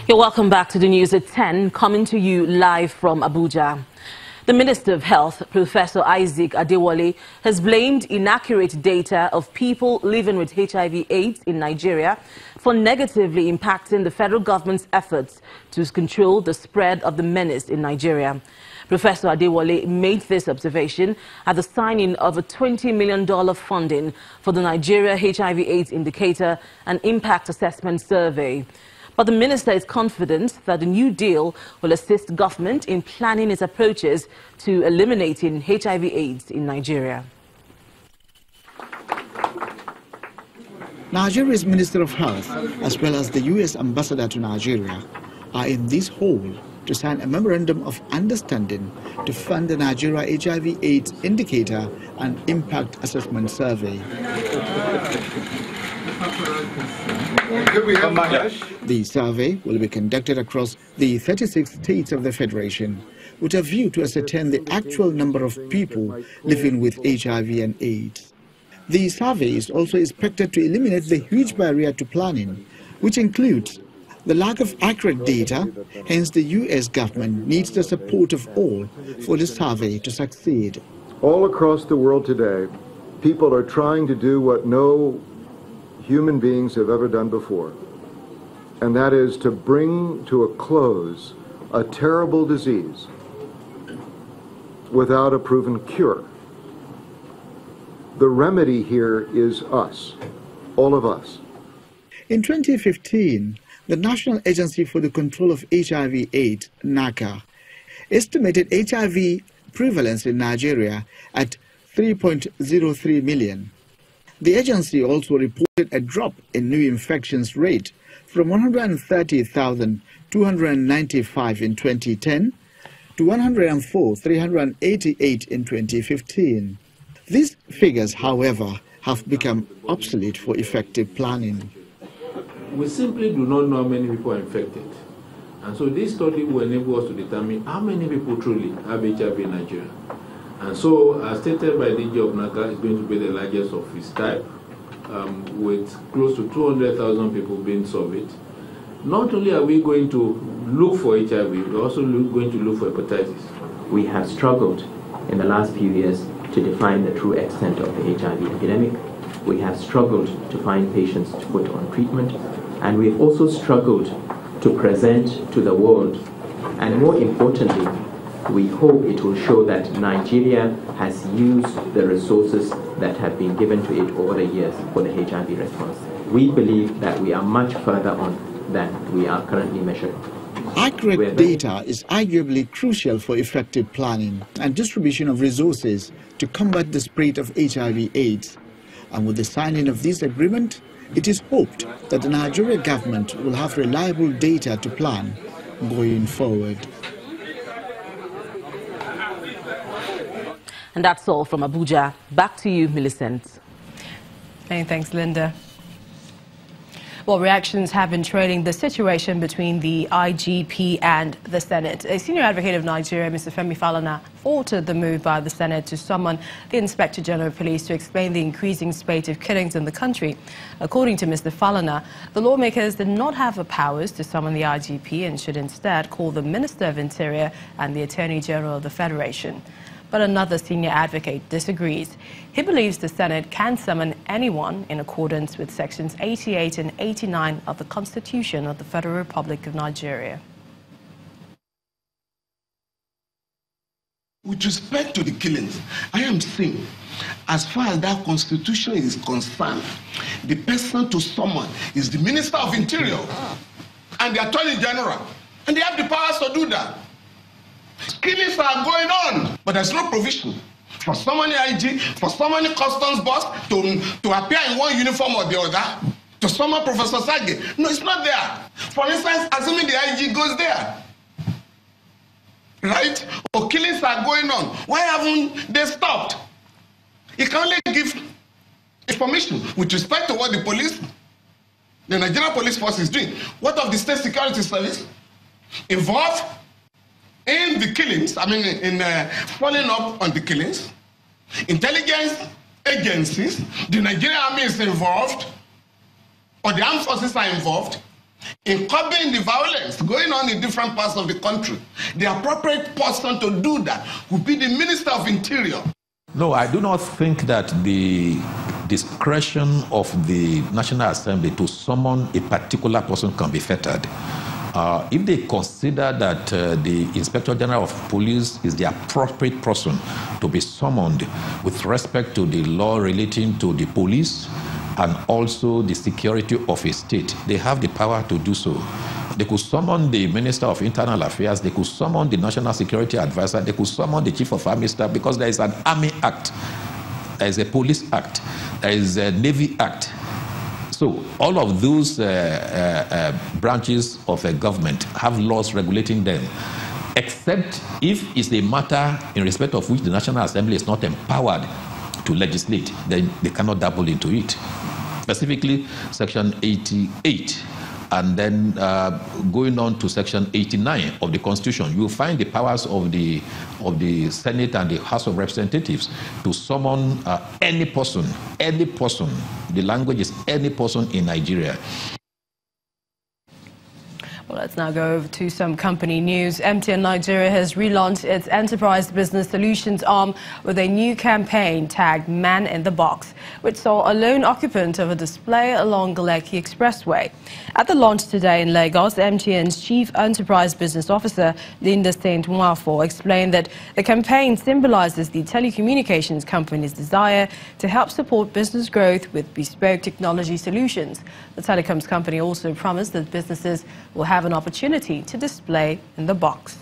You're welcome back to the news at 10, coming to you live from Abuja. The Minister of Health, Professor Isaac Adewale, has blamed inaccurate data of people living with HIV/AIDS in Nigeria for negatively impacting the federal government's efforts to control the spread of the menace in Nigeria. Professor Adewale made this observation at the signing of a $20 million funding for the Nigeria HIV/AIDS Indicator and Impact Assessment Survey. But the minister is confident that the new deal will assist government in planning its approaches to eliminating HIV/AIDS in Nigeria. Nigeria's Minister of Health, as well as the U.S. Ambassador to Nigeria, are in this hall to sign a memorandum of understanding to fund the Nigeria HIV/AIDS Indicator and Impact Assessment Survey. The survey will be conducted across the 36 states of the Federation with a view to ascertain the actual number of people living with HIV and AIDS. The survey is also expected to eliminate the huge barrier to planning, which includes the lack of accurate data. Hence, the U.S. government needs the support of all for the survey to succeed. All across the world today, people are trying to do what no human beings have ever done before, and that is to bring to a close a terrible disease without a proven cure. The remedy here is us, all of us. In 2015, the National Agency for the Control of HIV/AIDS, NACA, estimated HIV prevalence in Nigeria at 3.03 million. The agency also reported a drop in new infections rate from 130,295 in 2010 to 104,388 in 2015. These figures, however, have become obsolete for effective planning. We simply do not know how many people are infected. And so this study will enable us to determine how many people truly have HIV in Nigeria. And so, as stated by DG of NACA, it's going to be the largest of its type, with close to 200,000 people being surveyed. Not only are we going to look for HIV, we're also going to look for hepatitis. We have struggled in the last few years to define the true extent of the HIV epidemic. We have struggled to find patients to put on treatment, and we've also struggled to present to the world, and more importantly, we hope it will show that Nigeria has used the resources that have been given to it over the years for the HIV response. We believe that we are much further on than we are currently measuring. Accurate data is arguably crucial for effective planning and distribution of resources to combat the spread of HIV/AIDS. And with the signing of this agreement, it is hoped that the Nigerian government will have reliable data to plan going forward. And that's all from Abuja. Back to you, Millicent. Many thanks, Linda. Well, reactions have been trailing the situation between the IGP and the Senate. A senior advocate of Nigeria, Mr. Femi Falana, faulted the move by the Senate to summon the Inspector General of Police to explain the increasing spate of killings in the country. According to Mr. Falana, the lawmakers did not have the powers to summon the IGP and should instead call the Minister of Interior and the Attorney General of the Federation. But another senior advocate disagrees. He believes the Senate can summon anyone in accordance with Sections 88 and 89 of the Constitution of the Federal Republic of Nigeria. With respect to the killings, I am saying, as far as that constitution is concerned, the person to summon is the Minister of Interior and the Attorney General, and they have the powers to do that. Killings are going on, but there's no provision for summoning IG, for summoning customs boss to appear in one uniform or the other, to summon Professor Sage. No, it's not there. For instance, assuming the IG goes there, right? Or killings are going on. Why haven't they stopped? You can only give information with respect to what the Nigerian police force is doing. What of the State Security Service involved in the killings, in following up on the killings? Intelligence agencies, the Nigerian army is involved, or the armed forces are involved. in curbing the violence going on in different parts of the country, the appropriate person to do that would be the Minister of Interior. No, I do not think that the discretion of the National Assembly to summon a particular person can be fettered. If they consider that the Inspector General of Police is the appropriate person to be summoned with respect to the law relating to the police and also the security of a state, they have the power to do so. They could summon the Minister of Internal Affairs, they could summon the National Security Advisor, they could summon the Chief of Army Staff, because there is an Army Act, there is a Police Act, there is a Navy Act. So all of those branches of a government have laws regulating them, except if it's a matter in respect of which the National Assembly is not empowered to legislate, then they cannot dabble into it. Specifically, Section 88, and then going on to Section 89 of the Constitution, you will find the powers of the Senate and the House of Representatives to summon any person. The language is any person in Nigeria. Well, let's now go over to some company news. MTN Nigeria has relaunched its enterprise business solutions arm with a new campaign tagged Man in the Box, which saw a lone occupant of a display along Lekki Expressway. At the launch today in Lagos, MTN's Chief Enterprise Business Officer, Linda St. Mwafo, explained that the campaign symbolizes the telecommunications company's desire to help support business growth with bespoke technology solutions. The telecoms company also promised that businesses will have an opportunity to display in the box.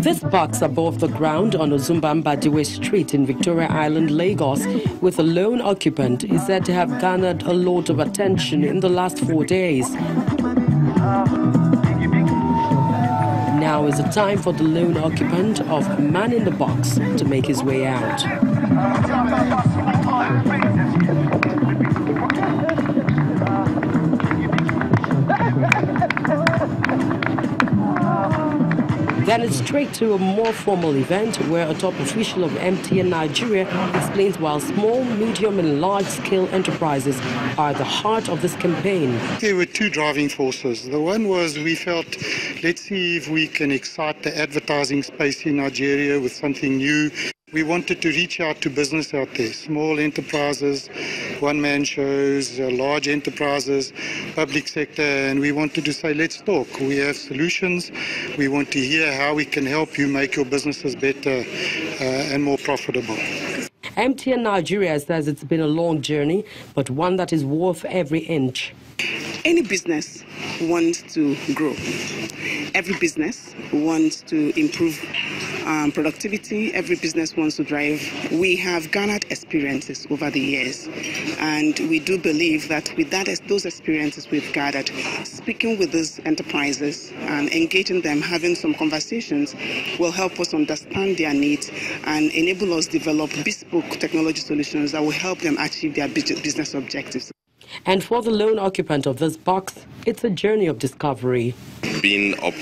This box above the ground on Ozumbambadiwe Street in Victoria Island, Lagos, with a lone occupant, is said to have garnered a lot of attention in the last 4 days. Now is the time for the lone occupant of Man in the Box to make his way out. Then it's straight to a more formal event where a top official of MTN Nigeria explains why small, medium and large-scale enterprises are at the heart of this campaign. There were two driving forces. The one was we felt, let's see if we can excite the advertising space in Nigeria with something new. We wanted to reach out to business out there, small enterprises, one-man shows, large enterprises, public sector, and we wanted to say, let's talk. We have solutions. We want to hear how we can help you make your businesses better and more profitable. MTN Nigeria says it's been a long journey, but one that is worth every inch. Any business wants to grow. Every business wants to improve productivity. Every business wants to drive. We have garnered experiences over the years, and we do believe that with those experiences we've gathered, speaking with these enterprises and engaging them, having some conversations, will help us understand their needs and enable us develop bespoke technology solutions that will help them achieve their business objectives. And for the lone occupant of this box, it's a journey of discovery. Being up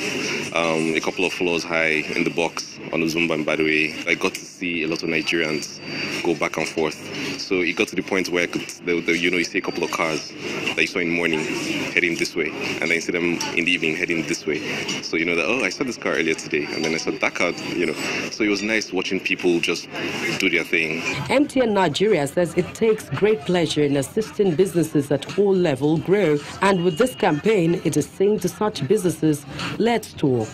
a couple of floors high in the box on Ozumbambadiwe, I got to see a lot of Nigerians go back and forth. So it got to the point where I could, you see a couple of cars that you saw in the morning heading this way, and then you see them in the evening heading this way. So you know that, oh, I saw this car earlier today, and then I saw that car, So it was nice watching people just do their thing. MTN Nigeria says it takes great pleasure in assisting businesses at all levels grow, and with this campaign, it is saying to such businesses, let's talk.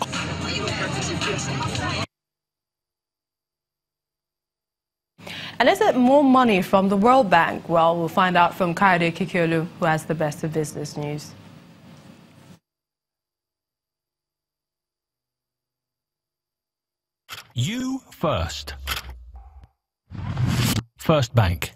And is it more money from the World Bank? Well, we'll find out from Kaide Kikiolu, who has the best of business news. You first. First Bank.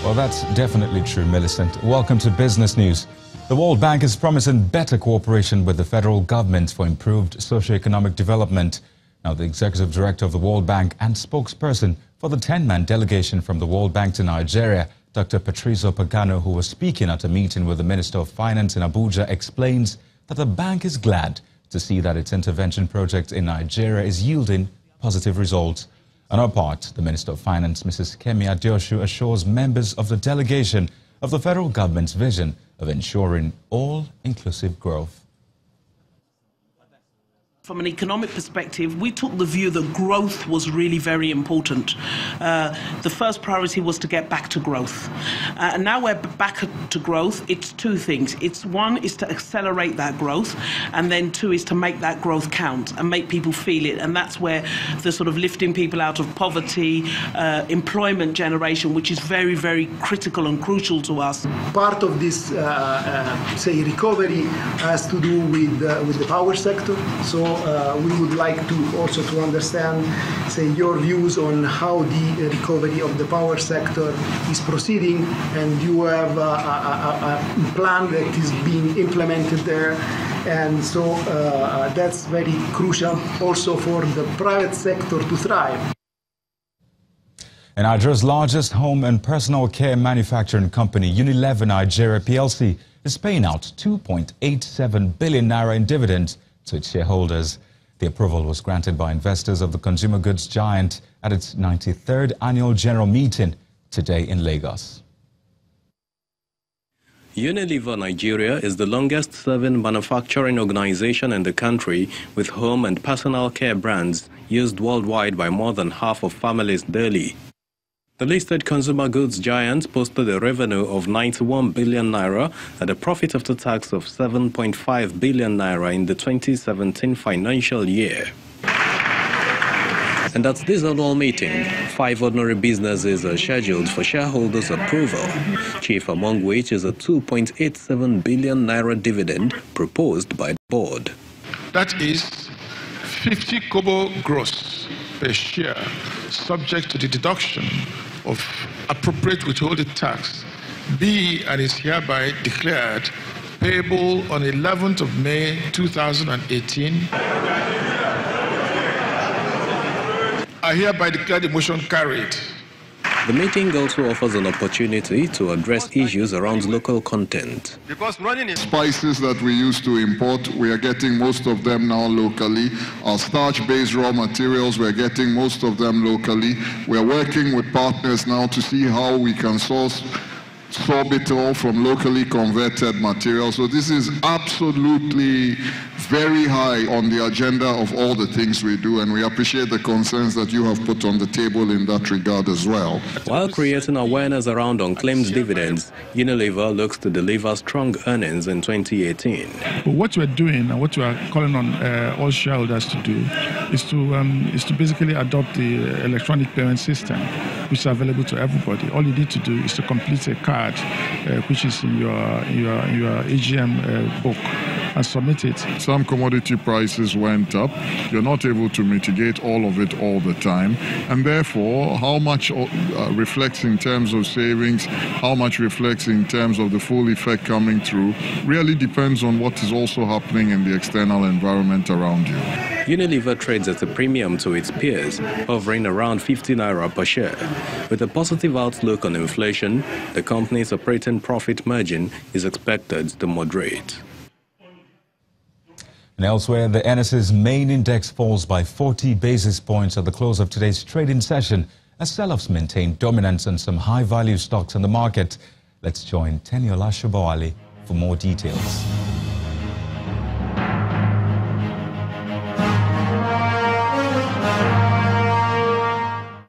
Well, that's definitely true, Millicent. Welcome to Business News. The World Bank is promising better cooperation with the federal government for improved socio-economic development. Now, the Executive Director of the World Bank and spokesperson for the 10-man delegation from the World Bank to Nigeria, Dr. Patricio Pagano, who was speaking at a meeting with the Minister of Finance in Abuja, explains that the bank is glad to see that its intervention project in Nigeria is yielding positive results. On her part, the Minister of Finance, Mrs. Kemi Adeosu, assures members of the delegation of the federal government's vision of ensuring all-inclusive growth. From an economic perspective, we took the view that growth was really very important. The first priority was to get back to growth. And now we're back to growth. It's two things. One is to accelerate that growth, and then two is to make that growth count and make people feel it. And that's where the sort of lifting people out of poverty, employment generation, which is very, very critical and crucial to us. Part of this, recovery has to do with the power sector. So we would like to also to understand, your views on how the recovery of the power sector is proceeding, and you have a plan that is being implemented there. And so that's very crucial also for the private sector to thrive. And Nigeria's largest home and personal care manufacturing company, Unilever Nigeria PLC, is paying out 2.87 billion naira in dividends to its shareholders. The approval was granted by investors of the consumer goods giant at its 93rd annual general meeting today in Lagos. Unilever Nigeria is the longest-serving manufacturing organization in the country, with home and personal care brands used worldwide by more than half of families daily. The listed consumer goods giant posted a revenue of 91 billion naira and a profit after tax of 7.5 billion naira in the 2017 financial year. And at this annual meeting, 5 ordinary businesses are scheduled for shareholders' approval, chief among which is a 2.87 billion naira dividend proposed by the board. That is 50 kobo gross per share, subject to the deduction of appropriate withholding tax, be and is hereby declared payable on 11th of May 2018. I hereby declare the motion carried. The meeting also offers an opportunity to address issues around local content. Because spices that we used to import, we are getting most of them now locally. Our starch-based raw materials, we're getting most of them locally. We're working with partners now to see how we can source sorbitol from locally converted materials. So this is absolutely very high on the agenda of all the things we do, and we appreciate the concerns that you have put on the table in that regard as well. While creating awareness around unclaimed dividends, Unilever looks to deliver strong earnings in 2018. But what we're doing and what we are calling on all shareholders to do is to basically adopt the electronic payment system, which is available to everybody. All you need to do is to complete a card, which is in your AGM book, and submit it. Some commodity prices went up. You're not able to mitigate all of it all the time. And therefore, how much reflects in terms of savings, how much reflects in terms of the full effect coming through, really depends on what is also happening in the external environment around you. Unilever trades at a premium to its peers, hovering around 50 naira per share. With a positive outlook on inflation, the company's operating profit margin is expected to moderate. And elsewhere, the NSE's main index falls by 40 basis points at the close of today's trading session as sell-offs maintain dominance on some high-value stocks in the market. Let's join Teniola Shobawale for more details.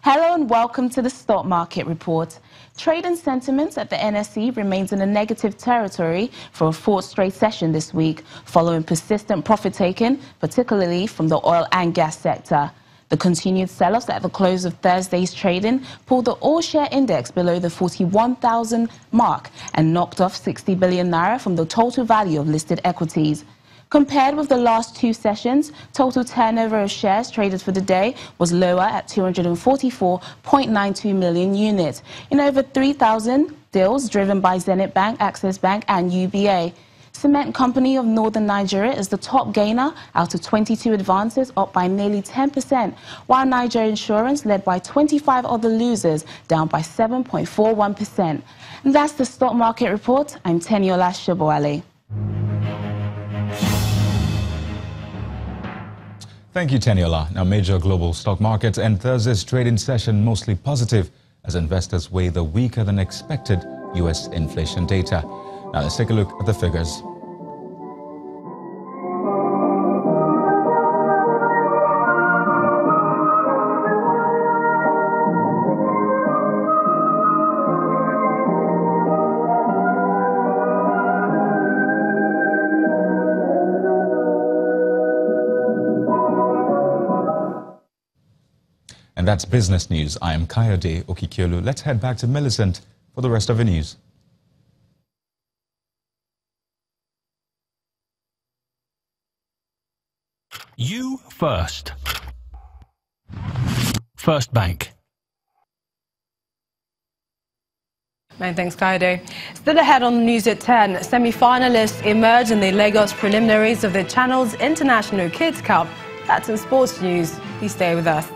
Hello and welcome to the Stock Market Report. Trading sentiment at the NSE remains in a negative territory for a fourth straight session this week, following persistent profit-taking, particularly from the oil and gas sector. The continued sell-offs at the close of Thursday's trading pulled the all-share index below the 41,000 mark and knocked off 60 billion naira from the total value of listed equities. Compared with the last two sessions, total turnover of shares traded for the day was lower at 244.92 million units, in over 3,000 deals driven by Zenith Bank, Access Bank and UBA. Cement Company of Northern Nigeria is the top gainer out of 22 advances, up by nearly 10%, while Nigeria Insurance led by 25 other losers, down by 7.41%. And that's the Stock Market Report. I'm Teniola Shobawale. Thank you, Teniola. Now, major global stock markets end Thursday's trading session mostly positive as investors weigh the weaker than expected U.S. inflation data. Now, let's take a look at the figures. And that's business news. I am Kayode Okikiolu. Let's head back to Millicent for the rest of the news. You first. First Bank. Many thanks, Kayode. Still ahead on the news at 10, semi-finalists emerge in the Lagos preliminaries of the Channel's International Kids Cup. That's in sports news. Please stay with us.